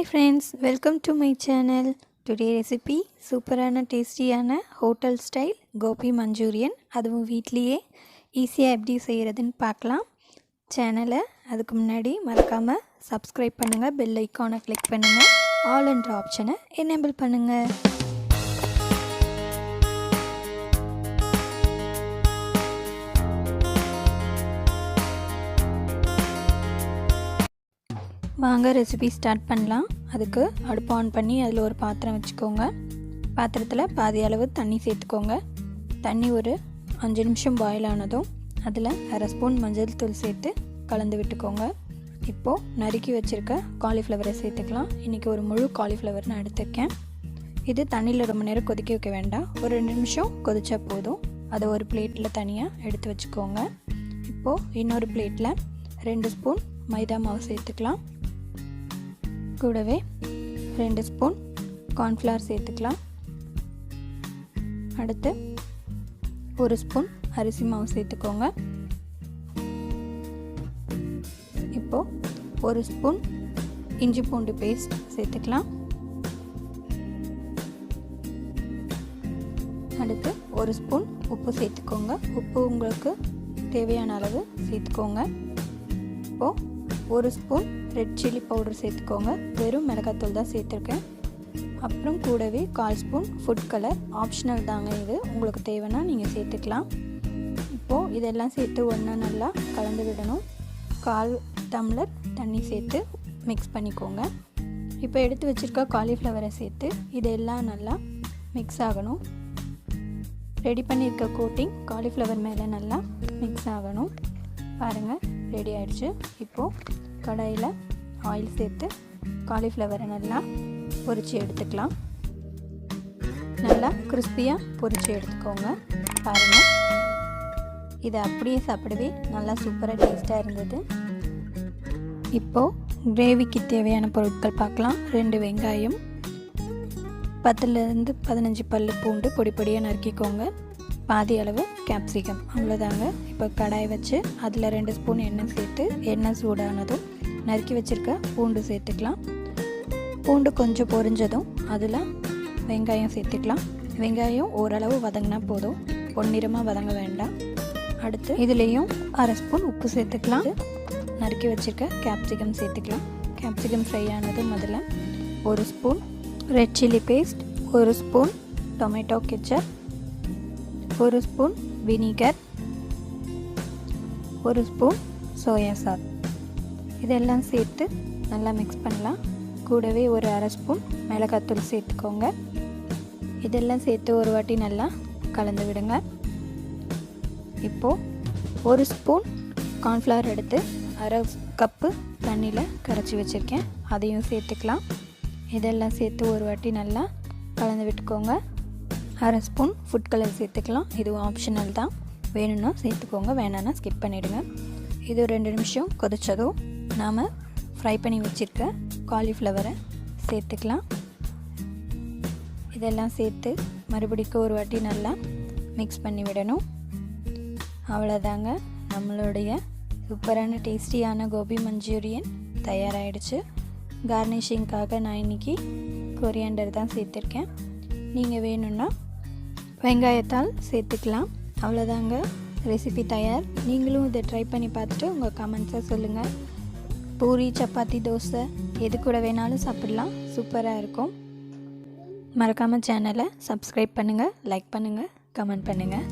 Hi friends, welcome to my channel. Today recipe சூப்பரான டேஸ்டியான hotel style Gopi Manchurian. அதுவும் வீட்லயே ஈஸியாக எப்படி செய்கிறதுன்னு பார்க்கலாம். சேனலை அதுக்கு முன்னாடி மறக்காமல் சப்ஸ்கிரைப் பண்ணுங்கள், பெல் ஐக்கானை கிளிக் பண்ணுங்கள், ஆல் என்ற ஆப்ஷனை எனேபிள் பண்ணுங்கள். வாங்க ரெசிபி ஸ்டார்ட் பண்ணலாம். அதுக்கு அடுப்பு ஆன் பண்ணி அதில் ஒரு பாத்திரம் வச்சுக்கோங்க. பாத்திரத்தில் பாதி அளவு தண்ணி சேர்த்துக்கோங்க. தண்ணி ஒரு 5 நிமிஷம் பாயில் ஆனதும் அதில் அரை ஸ்பூன் மஞ்சள் தூள் சேர்த்து கலந்து விட்டுக்கோங்க. இப்போது நறுக்கி வச்சுருக்க காலிஃப்ளவரை சேர்த்துக்கலாம். இன்றைக்கி ஒரு முழு காலிஃப்ளவர் நான் எடுத்துருக்கேன். இது தண்ணியில் ரொம்ப நேரம் கொதிக்க வைக்க வேண்டாம், ஒரு 2 நிமிஷம் கொதிச்சா போதும். அதை ஒரு பிளேட்டில் தனியாக எடுத்து வச்சுக்கோங்க. இப்போது இன்னொரு பிளேட்டில் 2 ஸ்பூன் மைதா மாவு சேர்த்துக்கலாம். கூடவே 2 ஸ்பூன் கார்ன்ஃப்ளவர் சேர்த்துக்கலாம். அடுத்து 1 ஸ்பூன் அரிசி மாவு சேர்த்துக்கோங்க. இப்போது 1 ஸ்பூன் இஞ்சி பூண்டு பேஸ்ட் சேர்த்துக்கலாம். அடுத்து 1 ஸ்பூன் உப்பு சேர்த்துக்கோங்க. உப்பு உங்களுக்கு தேவையான அளவு சேர்த்துக்கோங்க. இப்போது 1 ஸ்பூன் ரெட் சில்லி பவுடர் சேர்த்துக்கோங்க. வெறும் மிளகாத்தூள் தான் சேர்த்துருக்கேன். அப்புறம் கூடவே 1/4 ஸ்பூன் ஃபுட் கலர், ஆப்ஷனல் தாங்க இது, உங்களுக்கு தேவைன்னா நீங்கள் சேர்த்துக்கலாம். இப்போது இதெல்லாம் சேர்த்து ஒன்றா நல்லா கலந்து விடணும். 1/4 டம்ளர் தண்ணி சேர்த்து மிக்ஸ் பண்ணிக்கோங்க. இப்போ எடுத்து வச்சுருக்க காலிஃப்ளவரை சேர்த்து இதெல்லாம் நல்லா மிக்ஸ் ஆகணும். ரெடி பண்ணியிருக்க கோட்டிங் காலிஃப்ளவர் மேலே நல்லா மிக்ஸ் ஆகணும். பாருங்கள், ரெடி ஆகிடுச்சு. இப்போது கடாயில் ஆயில் சேர்த்து காலிஃப்ளவரை நல்லா பொரித்து எடுத்துக்கலாம். நல்லா கிறிஸ்பியாக பொரித்து எடுத்துக்கோங்க. பாருங்கள், இதை அப்படியே சாப்பிடவே நல்லா சூப்பராக டேஸ்ட்டாக இருந்தது. இப்போது கிரேவிக்கு தேவையான பொருட்கள் பார்க்கலாம். 2 வெங்காயம், 10லேருந்து 15 பல் பூண்டு பொடி பொடியாக நறுக்கிக்கோங்க. பாதி அளவு கேப்சிகம், அவ்வளோதாங்க. இப்போ கடாய் வச்சு அதில் 2 ஸ்பூன் எண்ணெய் சேர்த்து எண்ணெய் சூடானதும் நறுக்கி வச்சுருக்க பூண்டு சேர்த்துக்கலாம். பூண்டு கொஞ்சம் பொரிஞ்சதும் அதில் வெங்காயம் சேர்த்துக்கலாம். வெங்காயம் ஓரளவு வதங்கினா போதும், பொன்னிறமாக வதங்க வேண்டாம். அடுத்து இதுலேயும் அரை ஸ்பூன் உப்பு சேர்த்துக்கலாம். நறுக்கி வச்சுருக்க கேப்சிகம் சேர்த்துக்கலாம். கேப்சிகம் ஃப்ரை ஆனதும் அதில் 1 spoon red chilli paste, 1 spoon tomato ketchup, 1 spoon vinegar, 1 spoon soya sauce, இதெல்லாம் சேர்த்து நல்லா மிக்ஸ் பண்ணலாம். கூடவே ஒரு அரை ஸ்பூன் மிளகாத்தூள் சேர்த்துக்கோங்க. இதெல்லாம் சேர்த்து ஒரு வாட்டி நல்லா கலந்து விடுங்க. இப்போது 1 ஸ்பூன் கார்ன்ஃப்ளவர் எடுத்து அரை கப்பு தண்ணியில் கரைச்சி வச்சுருக்கேன், அதையும் சேர்த்துக்கலாம். இதெல்லாம் சேர்த்து ஒரு வாட்டி நல்லா கலந்து விட்டுக்கோங்க. அரை ஸ்பூன் ஃபுட் கலர் சேர்த்துக்கலாம். இதுவும் ஆப்ஷனல் தான், வேணும்னா சேர்த்துக்கோங்க, வேணான்னா ஸ்கிப் பண்ணிவிடுங்க. இது 2 நிமிஷம் கொதிச்சதும் நாம் ஃப்ரை பண்ணி வச்சுருக்க காலிஃப்ளவரை சேர்த்துக்கலாம். இதெல்லாம் சேர்த்து மறுபடிக்கும் ஒரு வாட்டி நல்லா மிக்ஸ் பண்ணி விடணும். அவ்வளோதாங்க, நம்மளுடைய சூப்பரான டேஸ்டியான கோபி மஞ்சூரியன் தயாராகிடுச்சு. கார்னிஷிங்காக நான் இன்றைக்கி கொரியாண்டர் தான் சேர்த்துருக்கேன். நீங்கள் வேணும்னா வெங்காயத்தால் சேர்த்துக்கலாம். அவ்வளோதாங்க, ரெசிபி தயார். நீங்களும் இதை ட்ரை பண்ணி பார்த்துட்டு உங்கள் கமெண்ட்ஸை சொல்லுங்கள். பூரி, சப்பாத்தி, தோசை எது கூட வேணாலும் சாப்பிடலாம், சூப்பராக இருக்கும். மறக்காமல் சேனலை சப்ஸ்கிரைப் பண்ணுங்கள், லைக் பண்ணுங்கள், கமெண்ட் பண்ணுங்கள்.